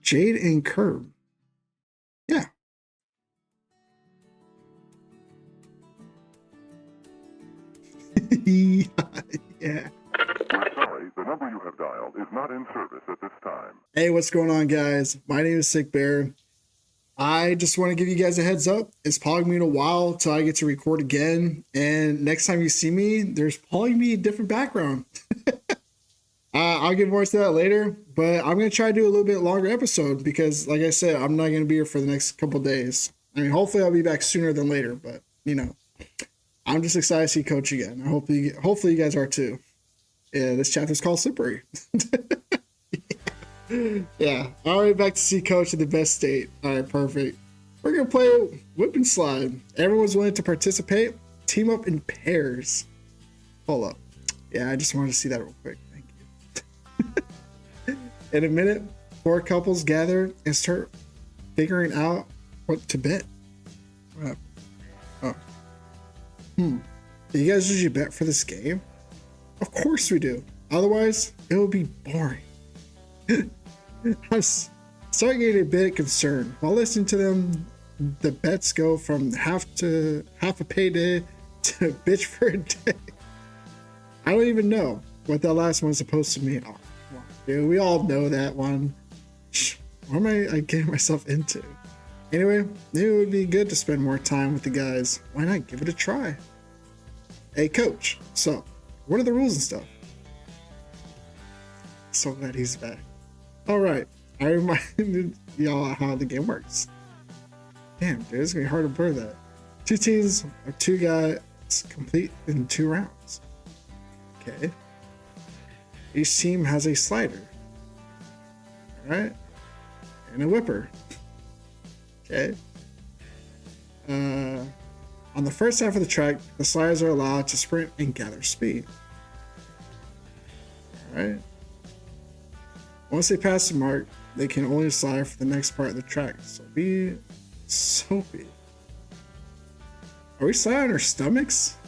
Jade and Curb. Yeah. Yeah. We're sorry, the number you have dialed is not in service at this time. Hey, what's going on, guys? My name is Sick Bear. I just want to give you guys a heads up. It's probably been a while till I get to record again. And next time you see me, there's probably be a different background. I'll get more to that later, but I'm going to try to do a little bit longer episode because, like I said, I'm not going to be here for the next couple days. I mean, hopefully I'll be back sooner than later, but, you know, I'm just excited to see Coach again. Hopefully you guys are too. Yeah, this chapter's called Slippery. Yeah, all right, back to see Coach in the best state. All right, perfect. We're going to play Whip and Slide. Everyone's willing to participate. Team up in pairs. Hold up. Yeah, I just wanted to see that real quick. Thank you. In a minute, 4 couples gather and start figuring out what to bet. Oh. Do you guys usually bet for this game? Of course we do. Otherwise, it would be boring. I start getting a bit concerned. While listening to them, the bets go from half a payday to bitch for a day. I don't even know what that last one's supposed to mean. Oh, come on, dude. We all know that one. What am I getting myself into? Anyway, maybe it would be good to spend more time with the guys. Why not give it a try? Hey, Coach. So, what are the rules and stuff? So glad he's back. All right, I reminded y'all how the game works. Damn, dude, it's gonna be hard to blur that. 2 teams or 2 guys complete in 2 rounds. Okay. Each team has a slider. All right, and a whipper. Okay. On the first half of the track, the sliders are allowed to sprint and gather speed. All right. Once they pass the mark, they can only slide for the next part of the track. So be soapy. Are we sliding on our stomachs?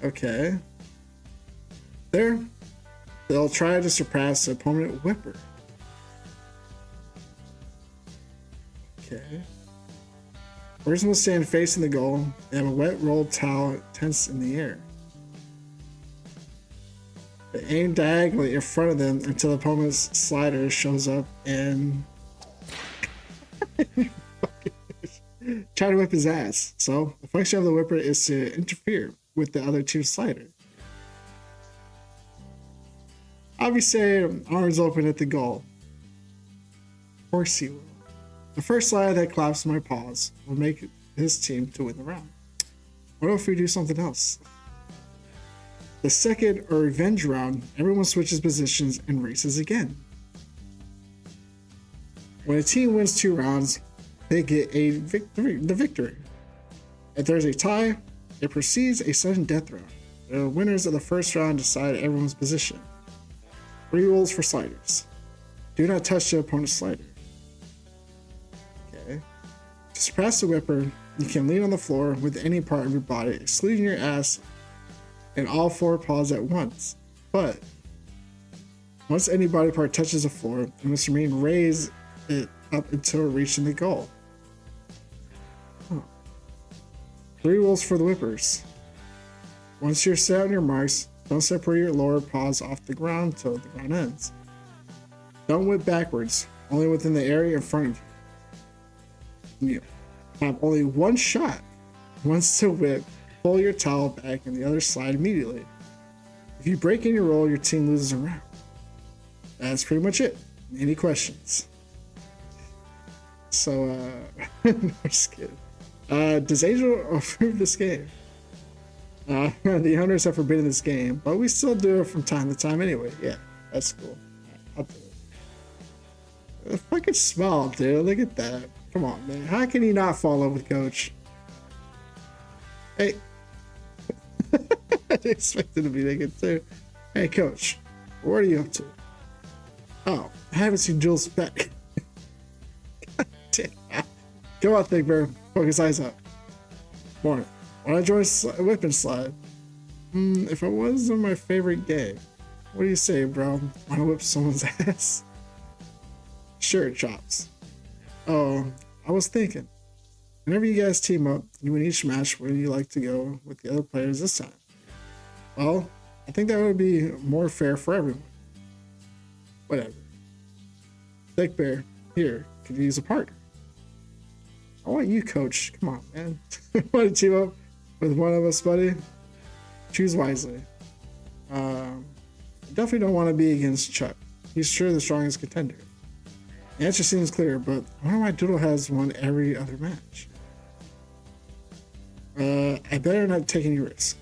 Okay. There. They'll try to surpass the opponent whipper. Okay. Person will stand facing the goal and have a wet rolled towel tense in the air. They aim diagonally in front of them until the opponent's slider shows up and try to whip his ass. So the function of the whipper is to interfere with the other team's slider. I'll be saying arms open at the goal. Of course he will. The first slider that claps my paws will make his team to win the round. What if we do something else? The second or revenge round, everyone switches positions and races again. When a team wins 2 rounds, they get the victory. If there's a tie, it proceeds a sudden death round. The winners of the first round decide everyone's position. 3 rules for sliders. Do not touch the opponent's slider. Okay. To surpass the whipper, you can lean on the floor with any part of your body, excluding your ass and all 4 paws at once. But once any body part touches the floor, it must remain raise it up until reaching the goal. 3 rules for the whippers. Once you're set on your marks, don't separate your lower paws off the ground until the ground ends. Don't whip backwards, only within the area in front of you. You have only 1 shot. Once to whip, pull your towel back and the other slide immediately. If you break any roll, your team loses a round. That's pretty much it. Any questions? So, no, just kidding. Does Angel approve this game? The owners have forbidden this game, but we still do it from time to time anyway. Yeah, that's cool. I'll do it. The fucking smile, dude. Look at that. Come on, man. How can he not fall in love with Coach? Hey. I didn't expect it to be naked too. Hey, Coach. What are you up to? Oh, I haven't seen Jules back. God damn. Come on, Thick Bear. Focus, eyes up. Morning. Want to join Whip and Slide? If it wasn't my favorite game. What do you say, bro? Wanna whip someone's ass? Sure, Chops. Oh, I was thinking. Whenever you guys team up, you win each match. Where do you like to go with the other players this time? Well, I think that would be more fair for everyone. Whatever. Thick Bear, here, could you use a partner? I want you, coach. Come on, man. Want to team up with one of us, buddy? Choose wisely. I definitely don't want to be against Chuck. He's sure the strongest contender. The answer seems clear, but I wonder why Doodle has won every other match. I better not take any risks.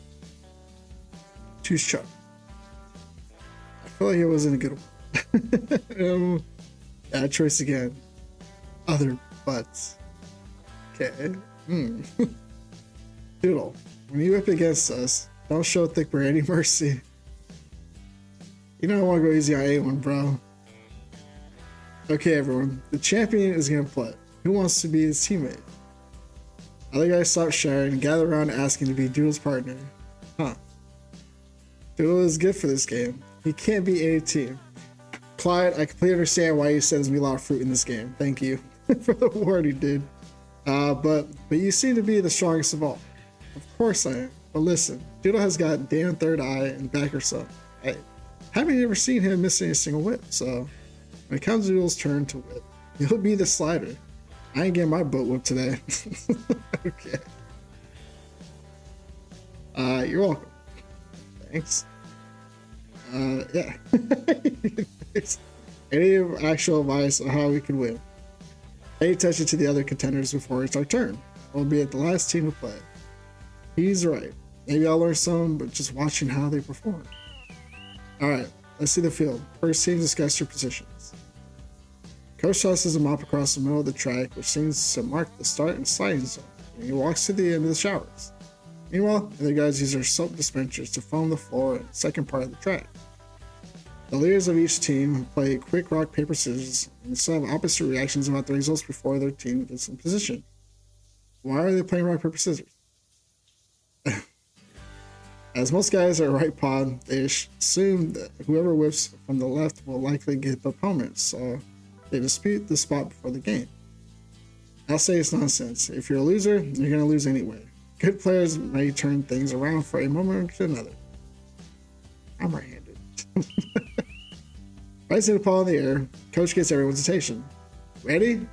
Choose Chuck. I feel like it wasn't a good one. Bad choice again. Other butts. Okay. Doodle, when you whip against us, don't show Thick Bear any mercy. You know I want to go easy on A1, bro. Okay, everyone. The champion is going to play. Who wants to be his teammate? Other guys stop sharing and gather around asking to be Doodle's partner. Huh. Doodle is good for this game. He can't beat any team. Clyde, I completely understand why you said there's going to be a lot of fruit in this game. Thank you for the warning, dude. But you seem to be the strongest of all. Of course I am. But listen, Doodle has got damn third eye and back or something. I haven't ever seen him miss a single whip, so when it comes to Doodle's turn to whip, he'll be the slider. I ain't getting my butt whipped today. Okay. You're welcome. Thanks. Yeah. Any actual advice on how we can win? Pay attention to the other contenders before it's our turn. We'll be at the last team to play. He's right. Maybe I'll learn some, but just watching how they perform. Alright, let's see the field. First team, discuss your positions. Coach tosses a mop across the middle of the track, which seems to mark the start and sliding zone, and he walks to the end of the showers. Meanwhile, the other guys use their soap dispensers to foam the floor in the second part of the track. The leaders of each team play quick rock, paper, scissors, and still have opposite reactions about the results before their team gets in position. Why are they playing rock, paper, scissors? As most guys are right pod, they assume that whoever whips from the left will likely get the opponent, so they dispute the spot before the game. I'll say it's nonsense. If you're a loser, you're going to lose anyway. Good players may turn things around for a moment to another. I'm right-handed. Rising the ball in the air, coach gets everyone's attention. Ready?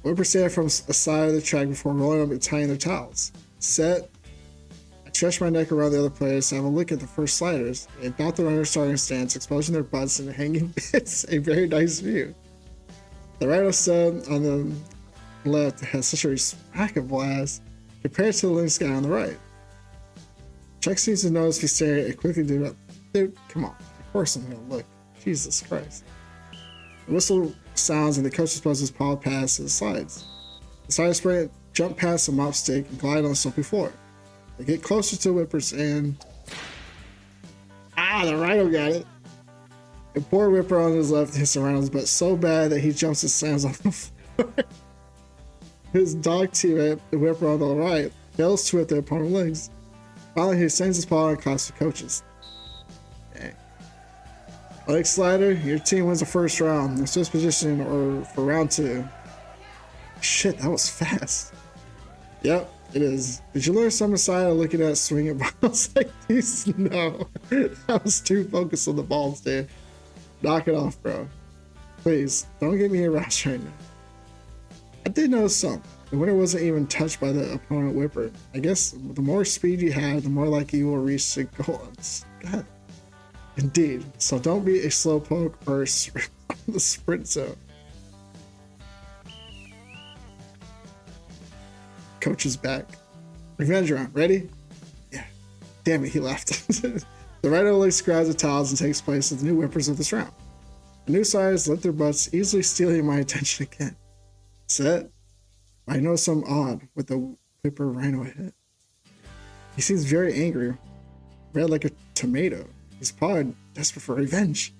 Whippers stand from a side of the track before rolling up and tying their towels. Set. I stretch my neck around the other players to have a look at the first sliders. They bounce their under starting stance, exposing their butts and hanging bits. A very nice view. The rhino stud on the left has such a respectable blast compared to the lynx guy on the right. Chuck seems to notice if he's staring at quickly dude, come on. Of course I'm gonna look. Jesus Christ. The whistle sounds and the coach disposes his paw past the slides. The side sprint jump past the mop stick and glide on the soapy floor. They get closer to the whippers and... the rhino got it. The poor whipper on his left hits the rhino's butt so bad that he jumps and slams on the floor. His dog teammate, the whipper on the right, fails to whip the opponent's legs. Finally, he sends his paw and claps the coaches. Dang. Leg slider, your team wins the first round. The Swiss position or for round 2. Shit, that was fast. Yep, it is. Did you learn some aside of looking at swinging balls like these? No. I was too focused on the balls, dude. Knock it off, bro. Please, don't get me harassed right now. I did notice something. The winner wasn't even touched by the opponent whipper. I guess the more speed you have, the more likely you will reach the goal. God. Indeed. So don't be a slowpoke or the sprint zone. Coach is back. Revenge round. Ready? Yeah. Damn it, he left. The rhino list grabs the towels and takes place as the new whippers of this round. The new sides let their butts, easily stealing my attention again. Set. I know something odd with the whipper rhino head. He seems very angry, red like a tomato. He's probably desperate for revenge.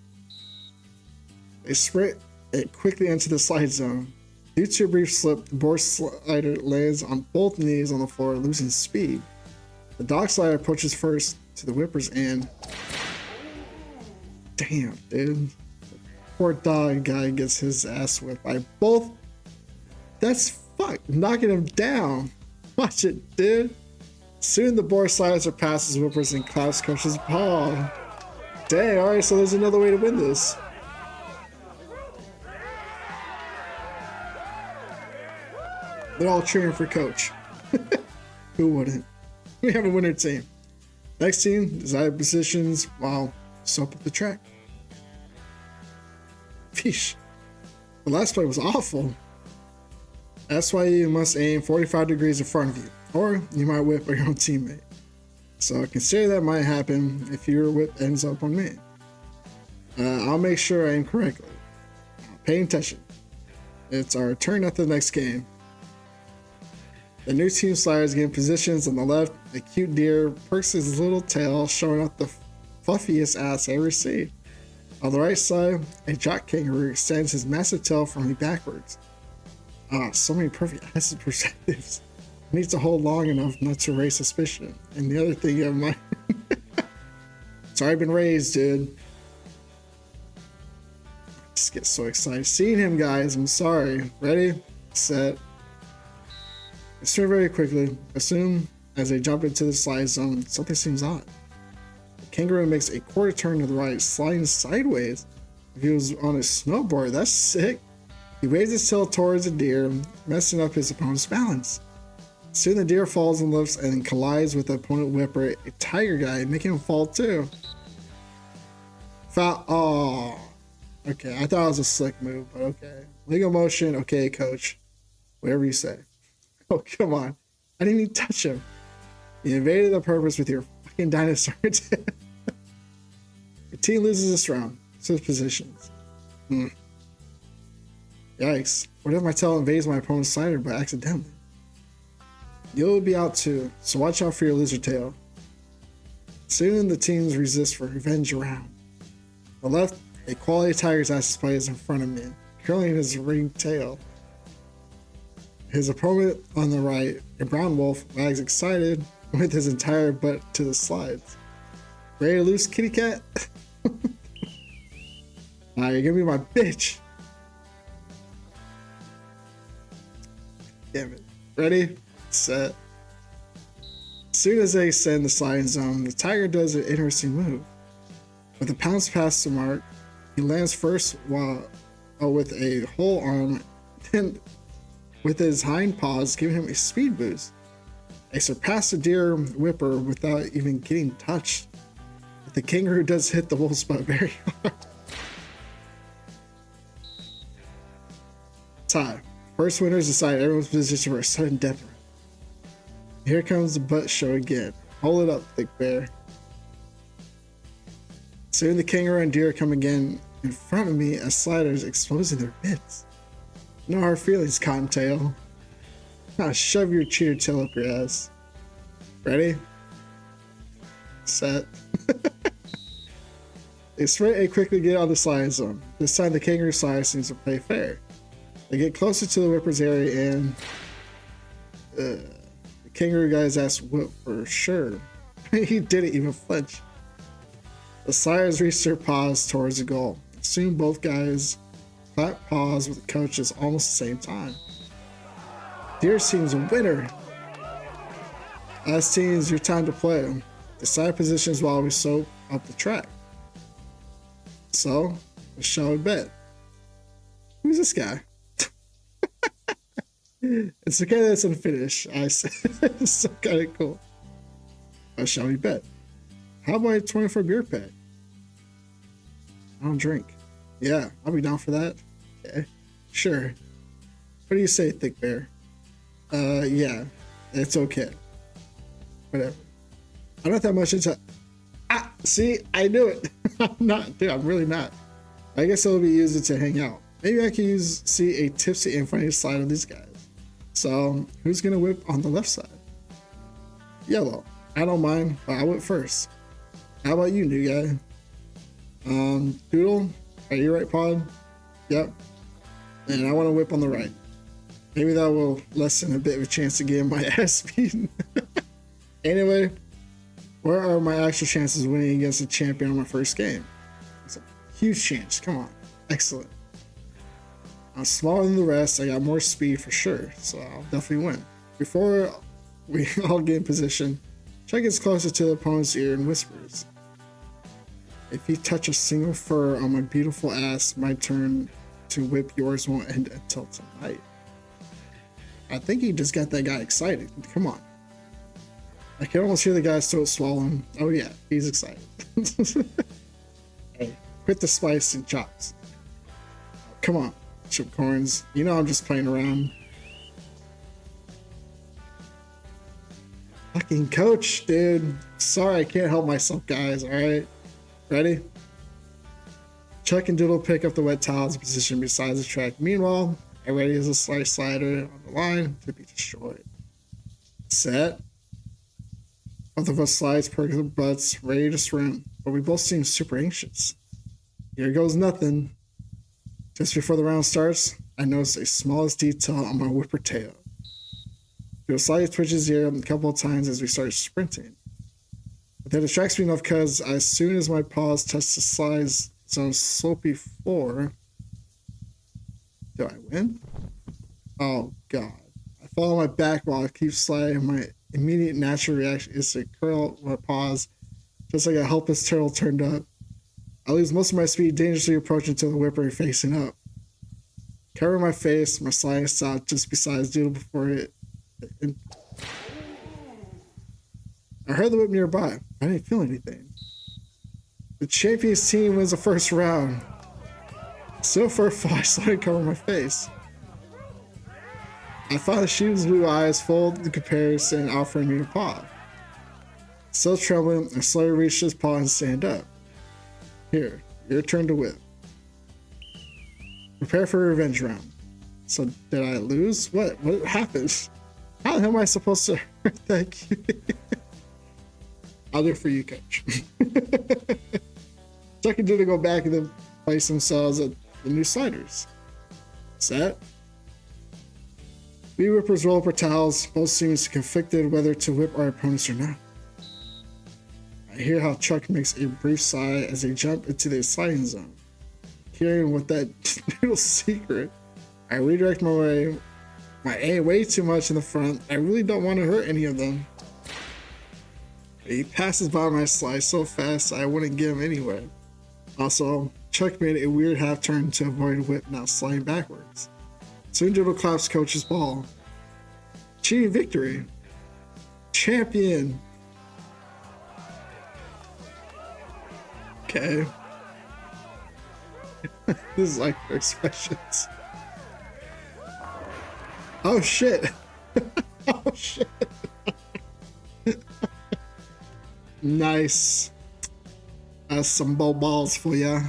They sprint it quickly into the slide zone. Due to a brief slip, the board slider lands on both knees on the floor, losing speed. The dog slider approaches first to the whippers and... Damn, dude. Poor dog guy gets his ass whipped by both. That's fuck, knocking him down. Watch it, dude. Soon the boar slider surpasses Whippers and Klaus Coach's paw. Dang, alright, so there's another way to win this. They're all cheering for Coach. Who wouldn't? We have a winner team. Next team, desired positions while soap up the track. Fish. The last play was awful. That's why you must aim 45 degrees in front of you, or you might whip your own teammate. So consider that might happen if your whip ends up on me. I'll make sure I aim correctly. Pay attention. It's our turn at the next game. The new team sliders get in positions on the left. A cute deer perks his little tail, showing off the fluffiest ass I ever seen. On the right side, a jock kangaroo extends his massive tail from me backwards. Ah, so many perfect ass perspectives. Needs to hold long enough not to raise suspicion. And the other thing you have in mind. It's already been raised, dude. I just get so excited seeing him, guys. I'm sorry. Ready, set. I turn very quickly. Assume as they jump into the slide zone, something seems odd. The kangaroo makes a quarter turn to the right, sliding sideways. If he was on a snowboard, that's sick. He waves his tail towards the deer, messing up his opponent's balance. Soon the deer falls and lifts and collides with the opponent whipper, a tiger guy, making him fall too. Foul. Oh. Okay, I thought it was a slick move, but okay. Legal motion, okay, coach. Whatever you say. Oh, come on. I didn't even touch him. You invaded the purpose with your fucking dinosaur. Your team loses this round. Switch positions. Yikes. What if my tail invades my opponent's slider by accidentally? You'll be out too, so watch out for your lizard tail. Soon the teams resist for revenge round. On the left, a quality tiger's ass display is in front of me, curling his ringed tail. His opponent on the right, a brown wolf, wags excited with his entire butt to the slides. Ready to loose, kitty cat? Nah, you're gonna be my bitch. Damn it. Ready, set. As soon as they send the sliding zone, the tiger does an interesting move. With a pounce past the mark, he lands first while with a whole arm, then with his hind paws giving him a speed boost. I surpass the deer whipper without even getting touched. But the kangaroo does hit the wolf's butt very hard. Tie. First winners decide everyone's position for a sudden death round. Here comes the butt show again. Hold it up, thick bear. Soon the kangaroo and deer come again in front of me as sliders exposing their bits. No hard feelings, cottontail. Now shove your cheater tail up your ass. Ready? Set. They sprint and quickly get on the sliding zone. This time the kangaroo slider seems to play fair. They get closer to the whipper's area and the kangaroo guy's ass whipped for sure. He didn't even flinch. The sliders reach their paws towards the goal. Soon both guys clap paws with the coaches almost the same time. Deer seems a winner. As teams, your time to play. Decide positions while we soap up the track. So, shall we bet? Who's this guy? It's okay that it's unfinished. I said it's so kind of cool. Shall we bet? How about a 24 beer pack? I don't drink. Yeah, I'll be down for that. Okay, sure. What do you say, thick bear? Yeah, it's okay. Whatever. I don't have that much into. Ah, see, I knew it. I'm not, dude. I'm really not. I guess I'll be using it to hang out. Maybe I can see a tipsy and funny slide of these guys. So, who's gonna whip on the left side? Yellow. I don't mind, but I whip first. How about you, new guy? Doodle, are you right, Pod? Yep. And I want to whip on the right. Maybe that will lessen a bit of a chance of getting my ass beaten. Anyway, where are my actual chances of winning against a champion on my first game? Huge chance. Come on. Excellent. I'm smaller than the rest. I got more speed for sure, so I'll definitely win. Before we all get in position, Chuck gets closer to the opponent's ear and whispers, "If you touch a single fur on my beautiful ass, my turn to whip yours won't end until tonight." I think he just got that guy excited. Come on. I can almost hear the guy's throat swallowing. Oh yeah, he's excited. Hey, quit the spice and chops. Come on, chipcorns. You know I'm just playing around. Fucking coach, dude. Sorry, I can't help myself, guys. Alright? Ready? Chuck and Doodle pick up the wet towels position beside the track. Meanwhile, I ready as a slice slider on the line to be destroyed. Set. Both of us slides, perk their butts, ready to swim, but we both seem super anxious. Here goes nothing. Just before the round starts, I notice the smallest detail on my whipper tail. Feel slightly twitches here a couple of times as we start sprinting. But that distracts me enough because as soon as my paws touch the slide's some slopey floor. Do I win? Oh god. I fall on my back while I keep sliding. My immediate natural reaction is to curl my paws, just like a helpless turtle turned up. I lose most of my speed, dangerously approaching to the whipper facing up. Cover my face, my sliding stopped just beside Doodle before it. I heard the whip nearby. I didn't feel anything. The champions team wins the first round. Still for a fall, I started to cover my face. I thought the sheep's blue eyes fold in comparison, offering me a paw. Still trembling, I slowly reached his paw and stand up. Here, your turn to whip. Prepare for a revenge round. So, did I lose? What happened? How the hell am I supposed to thank you? I'll do it for you, coach. Chuck and Doodle go back and then place themselves at the new sliders. Set. We whippers roll up our towels, both seems conflicted whether to whip our opponents or not. I hear how Chuck makes a brief sigh as they jump into the sliding zone. Hearing what that little secret, I redirect my aim way too much in the front. I really don't want to hurt any of them. He passes by my slide so fast I wouldn't get him anywhere. Also, Chuck made a weird half turn to avoid a whip, now sliding backwards. Soon Doodle claps coach's ball. Cheating victory. Champion. Okay. This is like their expressions. Oh shit. Oh shit. Nice. That's some bow balls for ya.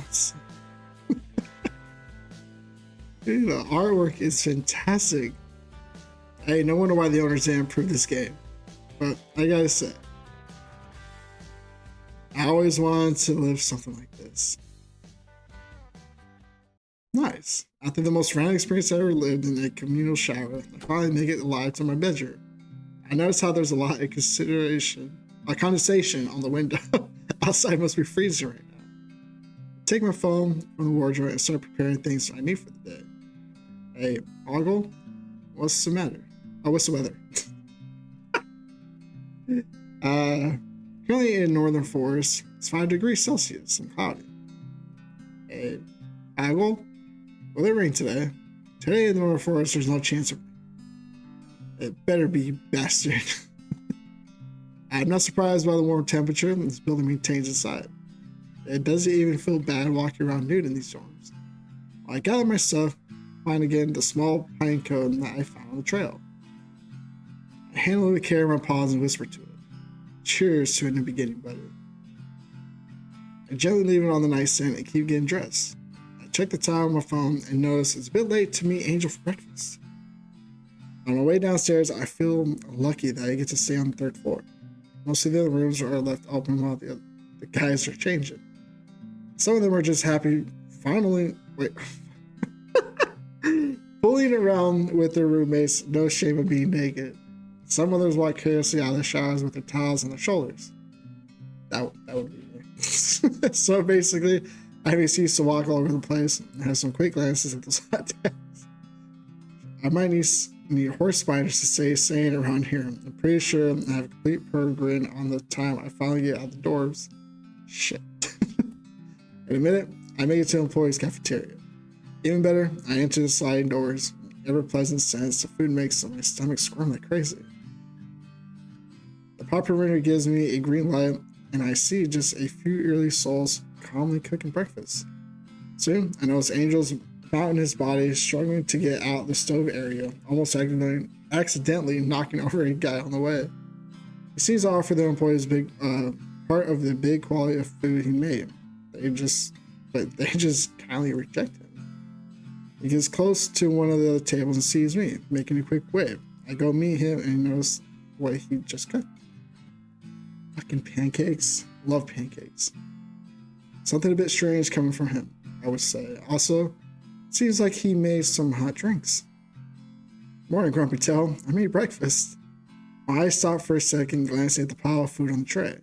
Dude, the artwork is fantastic. Hey, no wonder why the owners didn't improve this game. But I gotta say, I always wanted to live something like this. Nice. After the most random experience I ever lived in a communal shower, I finally make it alive to my bedroom. I notice how there's a lot of condensation on the window. Outside must be freezing right now. I take my phone from the wardrobe and start preparing things I need for the day. Hey, Ogle, what's the matter? Oh, what's the weather? Currently in northern forest, it's 5 degrees Celsius and cloudy. Hey, Ogle, will it rain today? Today in the northern forest, there's no chance of rain. It better be, bastard. I'm not surprised by the warm temperature this building maintains inside. It doesn't even feel bad walking around nude in these dorms. While I gather my stuff, find again the small pine cone that I found on the trail. I handle it with care in my paws and whisper to it. Cheers to a new beginning, buddy. I gently leave it on the nightstand and keep getting dressed. I check the time on my phone and notice it's a bit late to meet Angel for breakfast. On my way downstairs, I feel lucky that I get to stay on the 3rd floor. Most of the other rooms are left open while the guys are changing. Some of them are just happy finally fooling around with their roommates, no shame of being naked. Some others walk carelessly out of the showers with their towels on their shoulders. That would be me. So basically, I have excuse to walk all over the place and have some quick glances at those hot dogs. I might need horse spiders to stay sane around here. I'm pretty sure I have a complete grin on the time I finally get out the doors. Shit. In a minute, I make it to the employee's cafeteria. Even better, I enter the sliding doors. Ever pleasant sense, the food makes my stomach squirm like crazy. The operator gives me a green light, and I see just a few early souls calmly cooking breakfast. Soon, I notice Angel's out in his body, struggling to get out the stove area, almost accidentally knocking over a guy on the way. He seems to offer the employees big part of the big quality of food he made. They just kindly reject him. He gets close to one of the other tables and sees me, making a quick wave. I go meet him and notice what he just cooked. Fucking pancakes. Love pancakes. Something a bit strange coming from him, I would say. Also, seems like he made some hot drinks. Morning, Grumpy Tail. I made breakfast. My eyes stop for a second, glancing at the pile of food on the tray.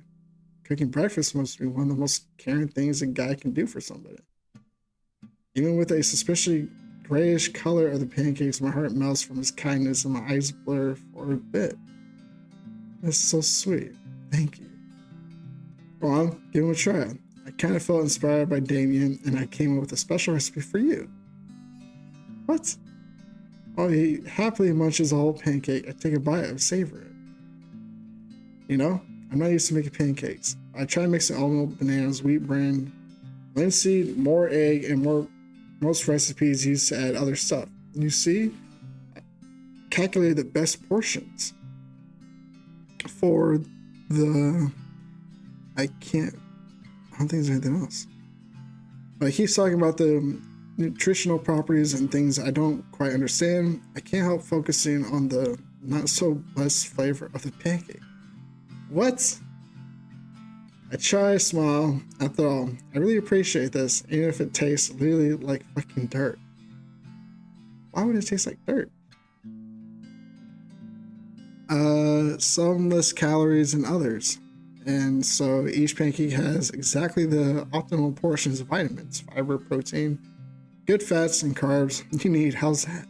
Cooking breakfast must be one of the most caring things a guy can do for somebody. Even with a suspiciously grayish color of the pancakes, my heart melts from his kindness and my eyes blur for a bit. That's so sweet. Thank you. Go on, give him a try. I kind of felt inspired by Damien, and I came up with a special recipe for you. What? Oh, he happily munches a whole pancake. I take a bite and savor it. You know, I'm not used to making pancakes. I try mixing almond, bananas, wheat bran, linseed, more egg, and most recipes used to add other stuff. You see, I calculated the best portions for the. I don't think there's anything else. But he keeps talking about the nutritional properties and things I don't quite understand. I can't help focusing on the not so blessed flavor of the pancake. What? I try to smile. After all, I really appreciate this, even if it tastes really like fucking dirt. Why would it taste like dirt? Some less calories than others. And so each pancake has exactly the optimal portions of vitamins, fiber, protein, good fats, and carbs you need. How's that?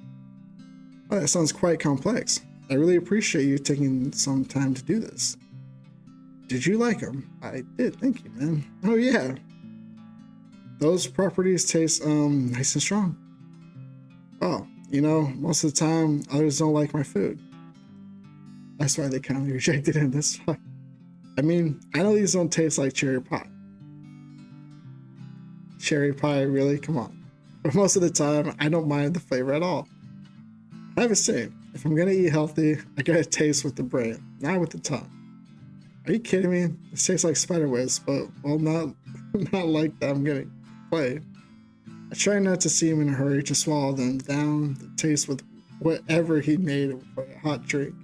Well, that sounds quite complex. I really appreciate you taking some time to do this. Did you like them? I did, thank you, man. Oh yeah. Those properties taste nice and strong. Oh, you know, most of the time others don't like my food. That's why they kindly rejected it. That's fine. I mean, I know these don't taste like cherry pie. Cherry pie, really? Come on. But most of the time, I don't mind the flavor at all. I have a saying, if I'm gonna eat healthy, I gotta taste with the brain, not with the tongue. Are you kidding me? It tastes like spiderwebs, but, well, not like that I'm gonna play. I try not to see him in a hurry to swallow them down the taste with whatever he made for a hot drink.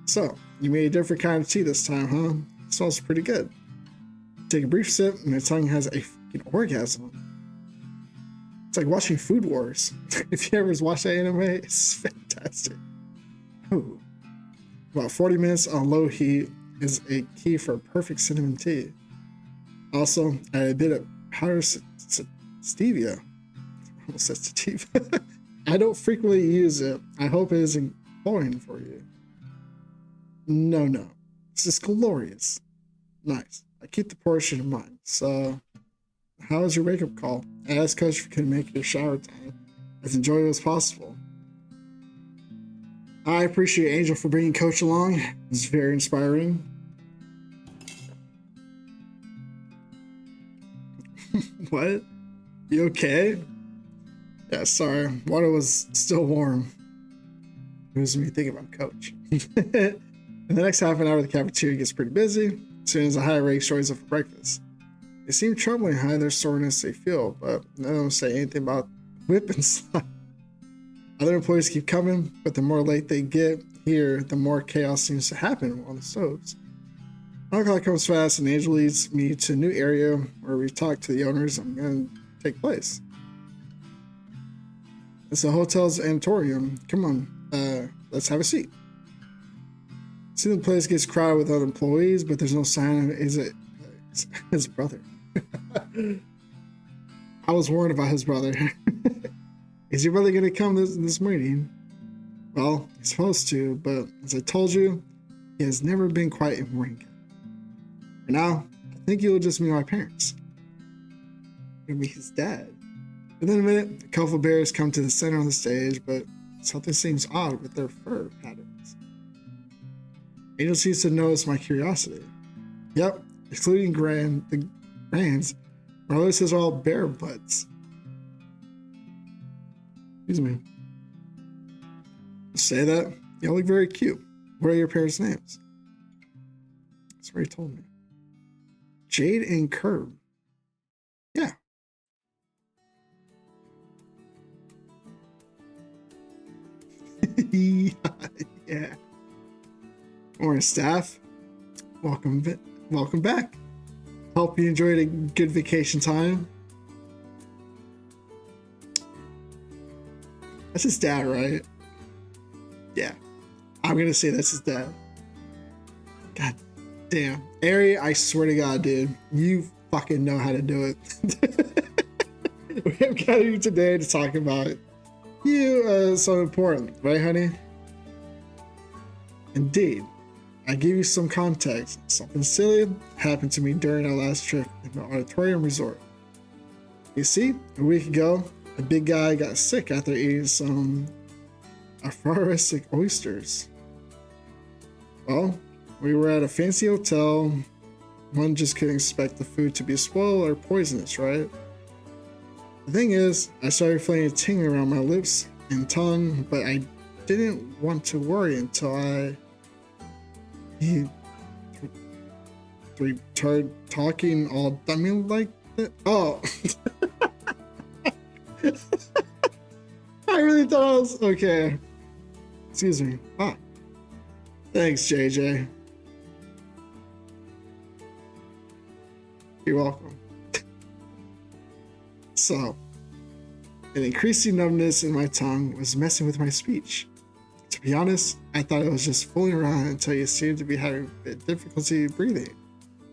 So, you made a different kind of tea this time, huh? It smells pretty good. Take a brief sip, and my tongue has a fucking orgasm. It's like watching Food Wars. If you ever watched that anime, it's fantastic. Ooh. About 40 minutes on low heat is a key for a perfect cinnamon tea. Also, add a bit of powdered stevia. I almost said sativa. I don't frequently use it. I hope it isn't boring for you. No. This is glorious. Nice. I keep the portion in mind. So, how was your wake-up call? I asked Coach if you could make your shower time as enjoyable as possible. I appreciate Angel for bringing Coach along. It's very inspiring. What? You okay? Yeah, sorry. Water was still warm. It was me thinking about Coach. In the next half an hour, the cafeteria gets pretty busy. As soon as the high rake shows up for breakfast. It seems troubling how their soreness they feel, but none of them say anything about whip and slap. Other employees keep coming, but the more late they get here, the more chaos seems to happen on the stoves. 9 o'clock comes fast, and Angel leads me to a new area where we talk to the owners and going to take place. It's the hotel's auditorium. Come on, let's have a seat. See, the place gets crowded with other employees, but there's no sign of his brother. I was warned about his brother. Is he really gonna come this meeting? Well, he's supposed to, but as I told you, he has never been quite in morning. For now, I think he'll just meet my parents. Gonna meet his dad. Within a minute, a couple of bears come to the center of the stage, but something seems odd with their fur patterns. Angel seems to notice my curiosity. Yep, excluding the grands, my others are all bear butts. Excuse me. Say that? You look very cute. What are your parents' names? That's what he told me. Jade and Curb. Yeah. Yeah. Morning, staff. Welcome back. Hope you enjoyed a good vacation time. That's his dad, right? Yeah. I'm gonna say that's his dad. God damn. Ari, I swear to God, dude, you fucking know how to do it. We have gathered you today to talk about you, so important, right, honey? Indeed. I give you some context. Something silly happened to me during our last trip in the auditorium resort. You see, a week ago, a big guy got sick after eating some aphoristic oysters. Well, we were at a fancy hotel. One just couldn't expect the food to be spoiled or poisonous, right? The thing is, I started feeling a tingling around my lips and tongue, but I didn't want to worry until he started talking all dummy like that. Oh. I really thought I was okay. Excuse me. Ah. Thanks, JJ. You're welcome. So, an increasing numbness in my tongue was messing with my speech. To be honest, I thought it was just fooling around until you seemed to be having a bit of difficulty breathing.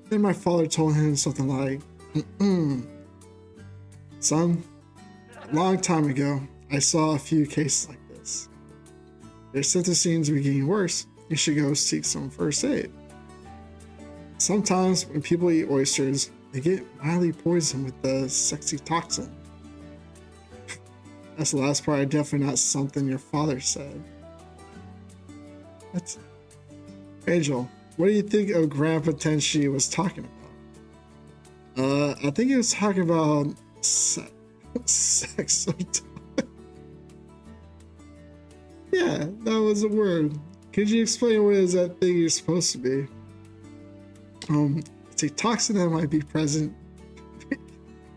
Then my father told him something like, Son, a long time ago, I saw a few cases like this. Their symptoms seem to be getting worse. You should go seek some first aid. Sometimes when people eat oysters, they get mildly poisoned with the sexy toxin. That's the last part. Definitely not something your father said. That's Angel. What do you think of Grandpa Tenshi was talking about? I think he was talking about sex. Yeah, that was a word. Could you explain what is that thing you're supposed to be? It's a toxin that might be present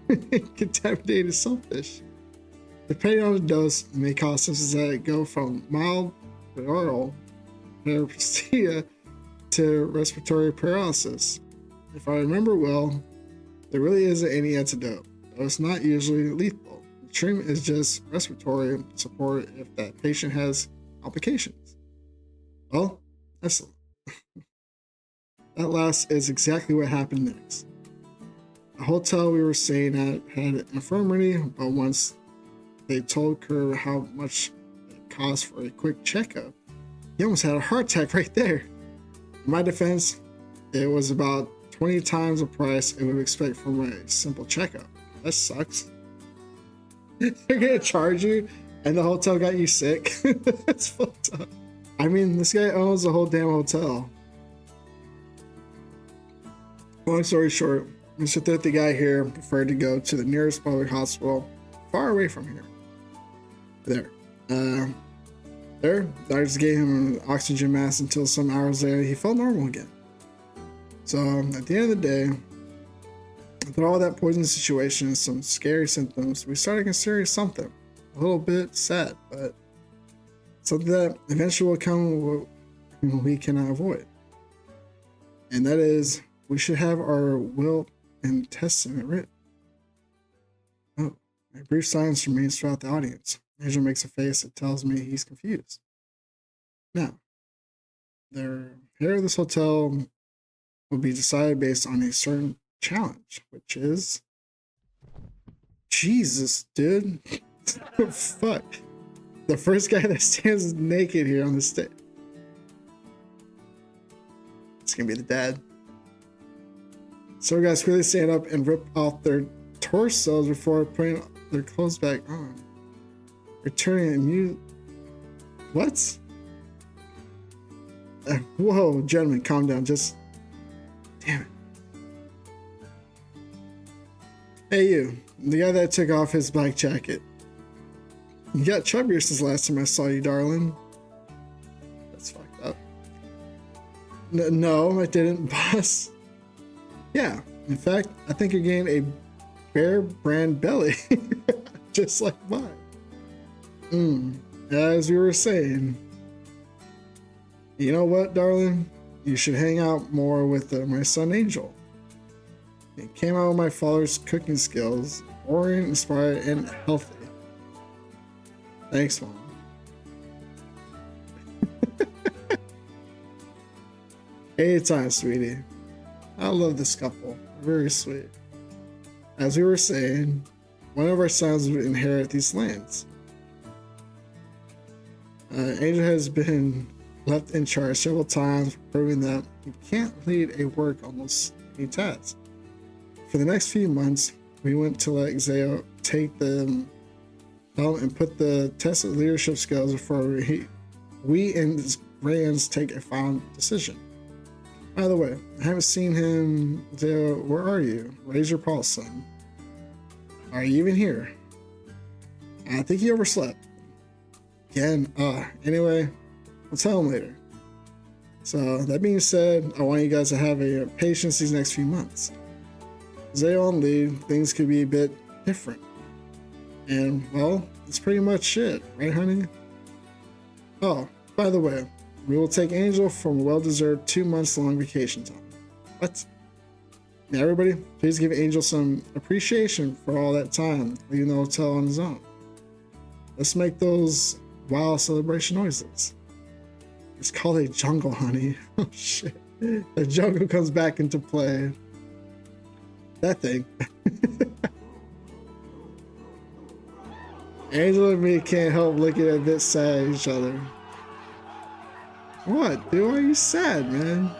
in contaminated sunfish. Depending on the dose, it may cause symptoms that go from mild oral paresthesia to respiratory paralysis. If I remember well, there really isn't any antidote, though it's not usually lethal. The treatment is just respiratory support if that patient has complications. Well, excellent. That last is exactly what happened next. The hotel we were staying at had an infirmary, but once they told Kerr how much it cost for a quick checkup, he almost had a heart attack right there. In my defense, it was about 20 times the price it would expect from a simple checkup. That sucks. They're gonna charge you, and the hotel got you sick. That's fucked up. I mean, this guy owns the whole damn hotel. Long story short, Mr. Thrifty guy here preferred to go to the nearest public hospital far away from here. There, doctors gave him an oxygen mask until some hours later he felt normal again. So at the end of the day, after all that poison situation and some scary symptoms, we started considering something a little bit sad, but something that eventually will come what we cannot avoid. And that is, we should have our will and testament written. Oh, a brief silence remains throughout the audience. Angel makes a face that tells me he's confused. Now, the heir of this hotel will be decided based on a certain challenge, which is Jesus, dude. Fuck. The first guy that stands naked here on the stage. It's gonna be the dad. So guys really stand up and rip off their torsos before putting their clothes back on. Returning and mute. What? Whoa, gentlemen, calm down. Just. Damn it. Hey, you. The guy that took off his black jacket. You got chubbier since last time I saw you, darling. That's fucked up. No, I didn't, boss. Yeah, in fact, I think you're getting a Bear Brand belly. Just like mine. As we were saying. You know what, darling? You should hang out more with my son Angel. He came out with my father's cooking skills, boring, inspired, and healthy. Thanks, Mom. Anytime, sweetie. I love this couple. Very sweet. As we were saying, one of our sons would inherit these lands. Angel has been left in charge several times, proving that he can't lead a work almost any task. For the next few months, we went to let Xiao take the helm and put the test of leadership skills before we and his grands take a final decision. By the way, I haven't seen him. Xiao, where are you? Raise your paw, son. Are you even here? I think he overslept. Again, anyway, I'll tell him later. So, that being said, I want you guys to have a patience these next few months. Xiao on lead, things could be a bit different. And, well, that's pretty much it, right, honey? Oh, by the way, we will take Angel from a well-deserved 2 months long vacation time. What? Now, everybody, please give Angel some appreciation for all that time leaving the hotel on his own. Let's make those wild celebration noises. It's called a jungle, honey. Oh, shit. The jungle comes back into play. That thing. Angel and me can't help looking a bit sad at each other. What, dude? Why are you sad, man?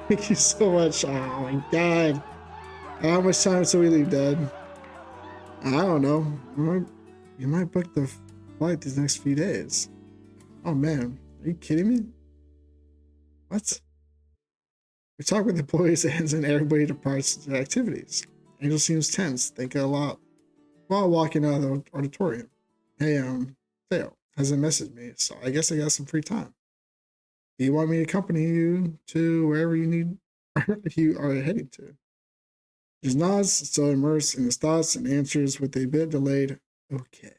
Thank you so much. Oh my god. How much time until we leave, Dad? I don't know. You might book the flight these next few days. Oh man, are you kidding me? What? We talk with employees and everybody departs their activities. Angel seems tense, thinking a lot while walking out of the auditorium. Hey, Theo hasn't messaged me, so I guess I got some free time. Do you want me to accompany you to wherever you are heading to? He nods, still immersed in his thoughts, and answers with a bit delayed, okay.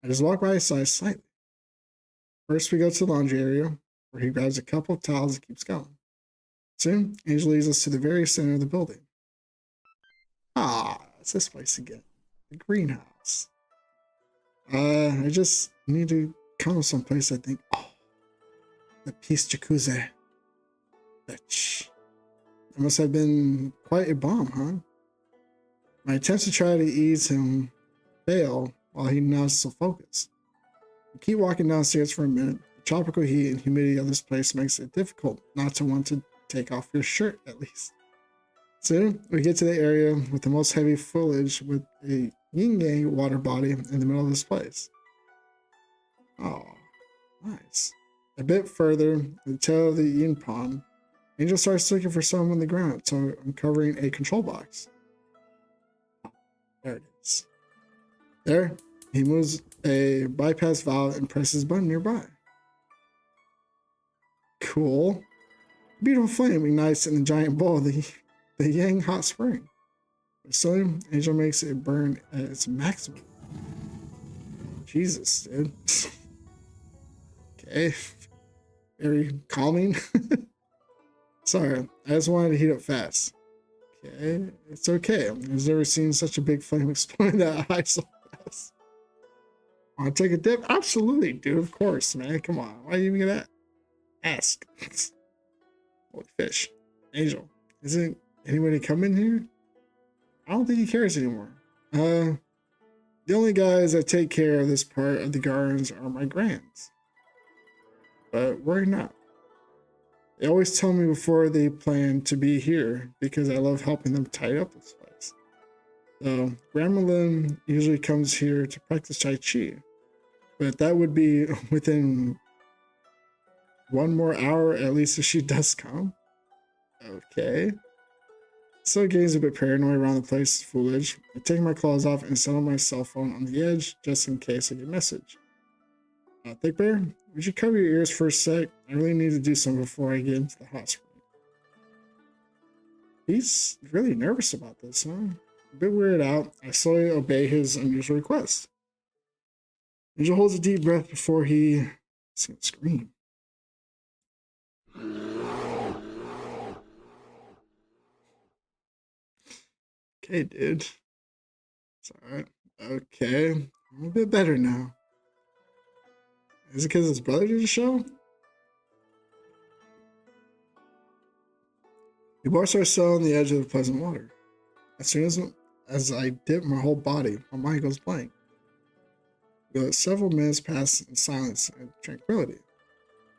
I just walk by his side slightly. First, we go to the laundry area, where he grabs a couple of towels and keeps going. Soon, Angel leads us to the very center of the building. Ah, it's this place again. The greenhouse. I just need to come someplace, I think. Oh, the Peace Jacuzzi. Bitch. That must have been quite a bomb, huh? My attempts to try to ease him fail while he nods so focused. We keep walking downstairs for a minute. The tropical heat and humidity of this place makes it difficult not to want to take off your shirt, at least. Soon, we get to the area with the most heavy foliage with a yin-yang water body in the middle of this place. Oh, nice. A bit further, the tail of the yin pond, Angel starts looking for something on the ground, so uncovering a control box. There it is. There, he moves a bypass valve and presses a button nearby. Cool. Beautiful flame ignites in the giant bowl of the Yang hot spring. Soon, Angel makes it burn at its maximum. Jesus, dude. Okay. Very calming. Sorry, I just wanted to heat up fast. Okay, it's okay. I've never seen such a big flame explode that high so fast. Want to take a dip? Absolutely, dude. Of course, man. Come on. Why are you even gonna ask? Holy fish. Angel, isn't anybody coming here? I don't think he cares anymore. The only guys that take care of this part of the gardens are my grands. But worry not. They always tell me before they plan to be here because I love helping them tidy up this place. So, Grandma Lynn usually comes here to practice Tai Chi, but that would be within one more hour at least if she does come. Okay. So getting a bit paranoid around the place is foolish. I take my clothes off and set on my cell phone on the edge just in case I get a message. Thick Bear, would you cover your ears for a sec? I really need to do something before I get into the hospital. He's really nervous about this, huh? A bit weirded out, I slowly obey his unusual request. Angel holds a deep breath before he's gonna scream. Okay, dude. It's alright. Okay. I'm a bit better now. Is it because his brother did the show? We both our cell on the edge of the pleasant water. As soon as I dip my whole body, my mind goes blank. We let several minutes pass in silence and tranquility.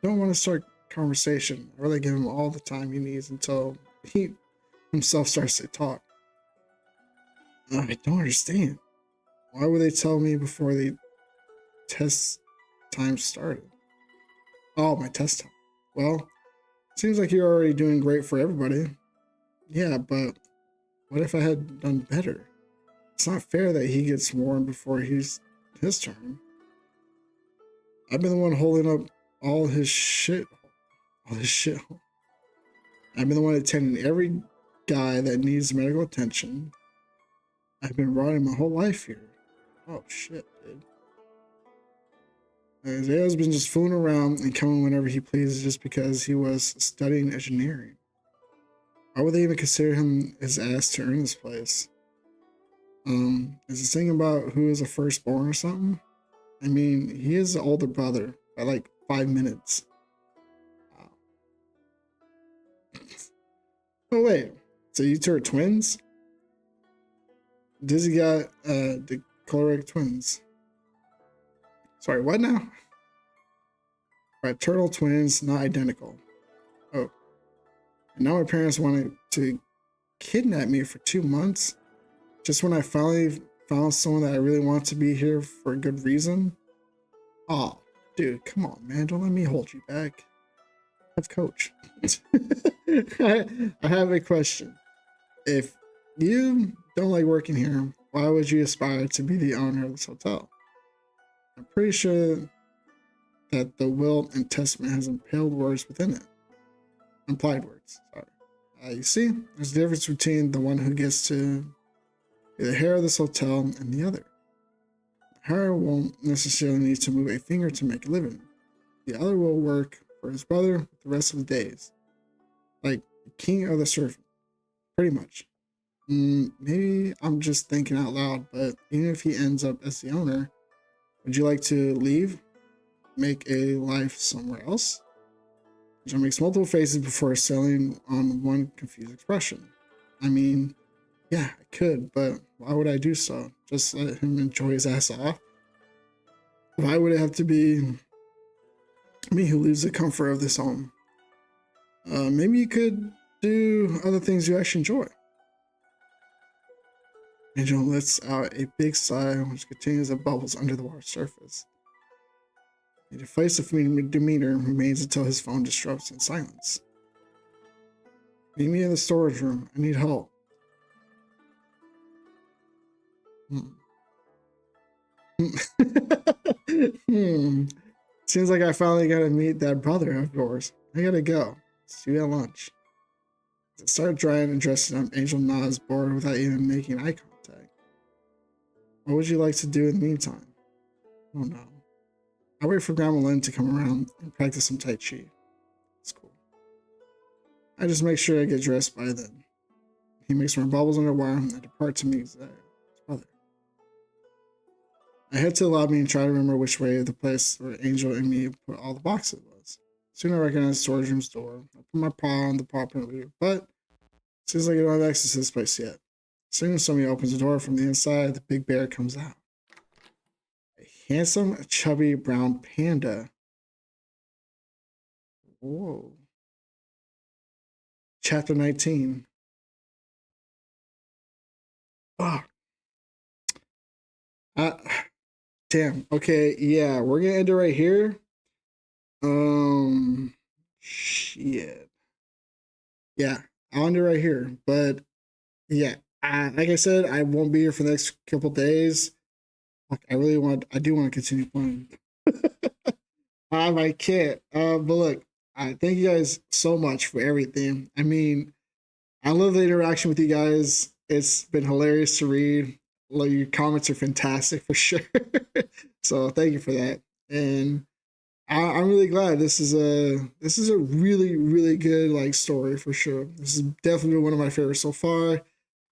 Don't want to start conversation. I really give him all the time he needs until he himself starts to talk. I don't understand. Why would they tell me before the test time started? Oh, my test time. Well, seems like you're already doing great for everybody. Yeah, but what if I had done better? It's not fair that he gets warned before his turn. I've been the one holding up all his shit. I've been the one attending every guy that needs medical attention. I've been rotting my whole life here. Oh shit, dude. Xiao's been just fooling around and coming whenever he pleases just because he was studying engineering. Why would they even consider him his ass to earn this place? Is this thing about who is a firstborn or something? I mean, he is the older brother by like 5 minutes. Wow. Oh wait, so you two are twins? Dizzy got the choleric twins. Sorry, what now? Fraternal twins, not identical. Oh. And now my parents wanted to kidnap me for 2 months? Just when I finally found someone that I really want to be here for a good reason? Oh, dude, come on, man. Don't let me hold you back. Have coach. I have a question. If you don't like working here, why would you aspire to be the owner of this hotel? I'm pretty sure that the will and testament has implied words within it. Implied words, sorry. You see, there's a difference between the one who gets to be the heir of this hotel and the other. The heir won't necessarily need to move a finger to make a living. The other will work for his brother the rest of the days. Like the king of the servant, pretty much. Maybe I'm just thinking out loud, but even if he ends up as the owner, would you like to leave? Make a life somewhere else? John makes multiple faces before settling on one confused expression. I mean, yeah, I could, but why would I do so? Just let him enjoy his ass off? Why would it have to be me who leaves the comfort of this home? Maybe you could do other things you actually enjoy. Angel lets out a big sigh, which continues as bubbles under the water surface. A defensive demeanor remains until his phone disrupts in silence. Meet me in the storage room. I need help. Seems like I finally got to meet that brother of yours. I gotta go. See you at lunch. As I start drying and dressing up, Angel nods, bored without even making eye contact. What would you like to do in the meantime? Oh no. I wait for Grandma Lynn to come around and practice some Tai Chi. It's cool. I just make sure I get dressed by then. He makes more bubbles underwater and I depart to meet his brother. I head to the lobby and try to remember which way the place where Angel and me put all the boxes was. Soon I recognize the storage room's door. I put my paw on the proper route, but it seems like I don't have access to this place yet. soon as somebody opens the door from the inside, the big bear comes out. A handsome, chubby brown panda. Whoa. Chapter 19. Oh, uh, damn. Okay, yeah, we're gonna end it right here. Shit. Yeah, I'll end it right here. But yeah, like I said, I won't be here for the next couple days. I really want. I do want to continue playing. I can't. But look, I thank you guys so much for everything. I mean, I love the interaction with you guys. It's been hilarious to read. Like, your comments are fantastic for sure. So thank you for that. And I'm really glad this is a really really good like story for sure. This is definitely one of my favorites so far.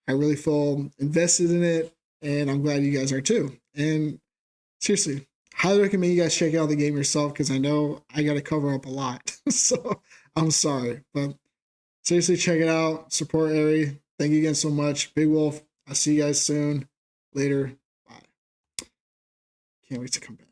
I really feel invested in it, and I'm glad you guys are too. And seriously, highly recommend you guys check out the game yourself because I know I got to cover up a lot. So I'm sorry, but seriously, check it out. Support Ari. Thank you again so much, Big Wolf. I'll see you guys soon. Later. Bye. Can't wait to come back.